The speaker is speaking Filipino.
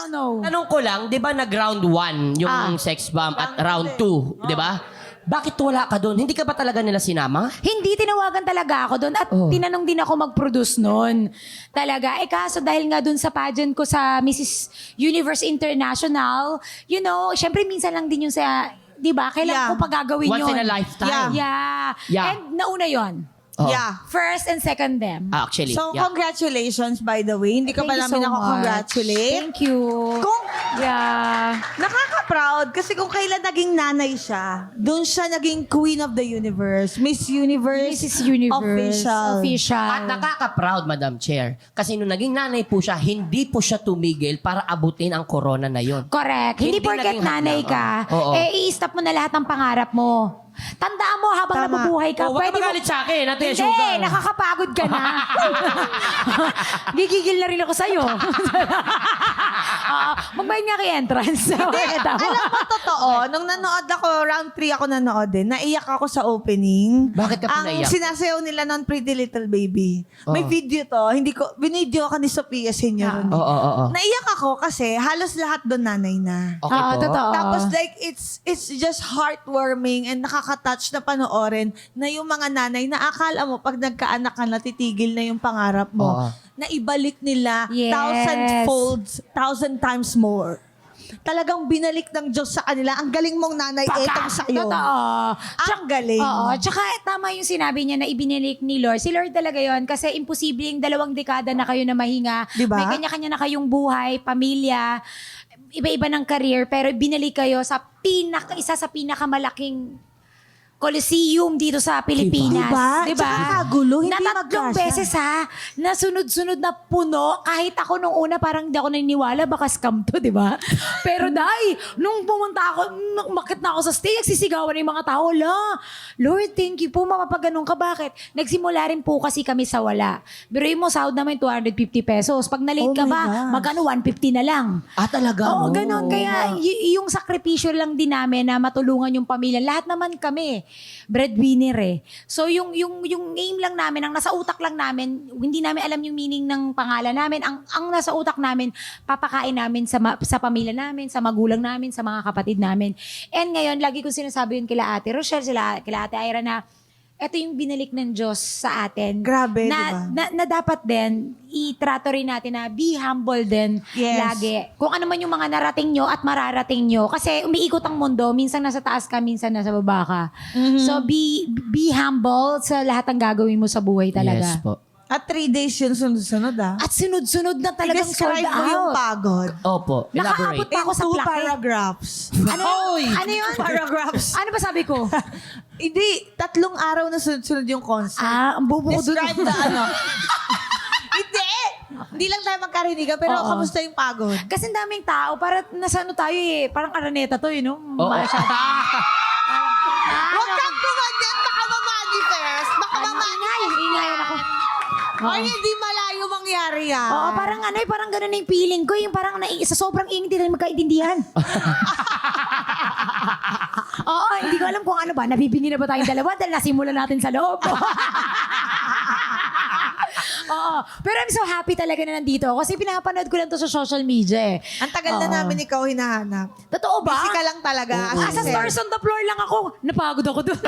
no. Tanong ko lang, di ba nag-round 1 yung sex bomb at round 2, di ba? Bakit wala ka doon? Hindi ka ba talaga nila sinama? Hindi, tinawagan talaga ako doon at tinanong din ako mag-produce noon. Talaga. Kaso dahil nga doon sa pageant ko sa Mrs. Universe International, you know, syempre minsan lang din yun sa, di ba? Kailan ko pa gagawin Once yun? in a lifetime. Yeah. And nauna yon. Yeah. First and second them. Actually, So, yeah. congratulations, by the way. Hindi ka Thank pa you namin so ako much. congratulate. Thank you. Kung Yeah. nakaka-proud kasi kung kailan naging nanay siya, doon siya naging Queen of the Universe, Miss Universe, Mrs. Universe. Official. At nakaka-proud, Madam Chair. Kasi nung naging nanay po siya, hindi po siya tumigil para abutin ang corona na yon. Correct. Hindi Hindi porket naging nanay hadlang. ka, Oo. i-stop mo na lahat ng pangarap mo. Tandaan mo habang Tama. nabubuhay ka. Huwag ka magalit sa akin, Ate Hindi, Sugar. nakakapagod ka na. Gigigil na rin ako sa'yo. Magbayad nga kay entrance. Alam mo, totoo, nung nanood ako, round 3 ako nanood din, naiyak ako sa opening. Bakit ka po Ang naiyak? sinasayaw nila non Pretty Little Baby. May video to, binidyo ako ni Sophia Senior. Oo. Naiyak ako kasi halos lahat doon nanay na. Okay po. Totoo. Tapos like, it's just heartwarming and nakaka-touch na panoorin na yung mga nanay na akala mo pag nagkaanak ka na titigil na yung pangarap mo, Oo. na ibalik nila Yes. 1,000 times more. Talagang binalik ng Diyos sa kanila. Ang galing mong nanay, etong sa'yo. Totoo. Ang galing. Oo. Tsaka tama yung sinabi niya na ibinilik ni Lord. Si Lord talaga yon kasi imposible yung 2 dekada na kayo na mahinga. Diba? May kanya-kanya na kayong buhay, pamilya, iba-iba ng career, pero binalik kayo sa isa sa pinakamalaking Coliseum dito sa Pilipinas. Diba? Tsaka kagulo, hindi na 3 magkasya. beses na sunod-sunod na puno. Kahit ako nung una parang hindi ako naniniwala, baka scam to, di ba? Pero nung pumunta ako, makit na ako sa stage, nagsisigawan ng mga tao, Lord, thank you po, mapapaganon ka. Bakit? Nagsimula rin po kasi kami sa wala. Biruin mo, sahod namin 250 pesos. Pag na-late ka my ba, gosh. magkano 150 na lang. Talaga? Oo, ganun. Kaya yung sakripisyo lang din namin na matulungan yung pamilya. Lahat naman kami, breadwinner eh. So yung aim lang namin, ang nasa utak lang namin, hindi namin alam yung meaning ng pangalan namin. Ang nasa utak namin, papakain namin sa pamilya namin, sa magulang namin, sa mga kapatid namin. And ngayon, lagi ko sinasabi yun kila Ate Rochelle, kila Ate Ira na ito yung binalik ng Diyos sa atin. Grabe, na, diba? na dapat din, itrato rin natin na be humble din Yes. lagi. Kung ano man yung mga narating nyo at mararating nyo. Kasi umiikot ang mundo, minsan nasa taas ka, minsan nasa baba ka. So be humble sa lahat ng gagawin mo sa buhay talaga. Yes po. At 3 days yun sunod-sunod At sunod-sunod na talagang sold I-describe mo yung out. pagod. Opo. Nakaabot Elaborate. pa ako sa In 2 plaque. paragraphs. Ano yun? Paragraphs. Ano ba sabi ko? Hindi, 3 araw na sunod-sunod yung concert. Ang bubo ko dun. Describe the ano. Hindi! Hindi lang tayo magkarinigan, pero Oo. kamusta yung pagod? Kasi ang daming tao, para nasa ano tayo eh, parang araneta to eh, no? Oo. Huwag kang gumanyan, baka ma-manifest. Baka ma-manifest. Ingayan ako. Ay, hindi malayo mangyari yan. Oo, parang ano eh, parang ganun na yung feeling ko. Yung parang sa sobrang ingit, hindi na magkaintindihan. Oo, hindi ko alam kung ano ba. Nabibingi na ba tayong dalawa dahil nasimulan natin sa loob. Oo. Pero I'm so happy talaga na nandito ako kasi pinapanood ko lang to sa social media eh. Ang tagal na namin ikaw hinahanap. Totoo ba? Busy ka lang talaga. As a stars on the floor lang ako. Napagod ako doon.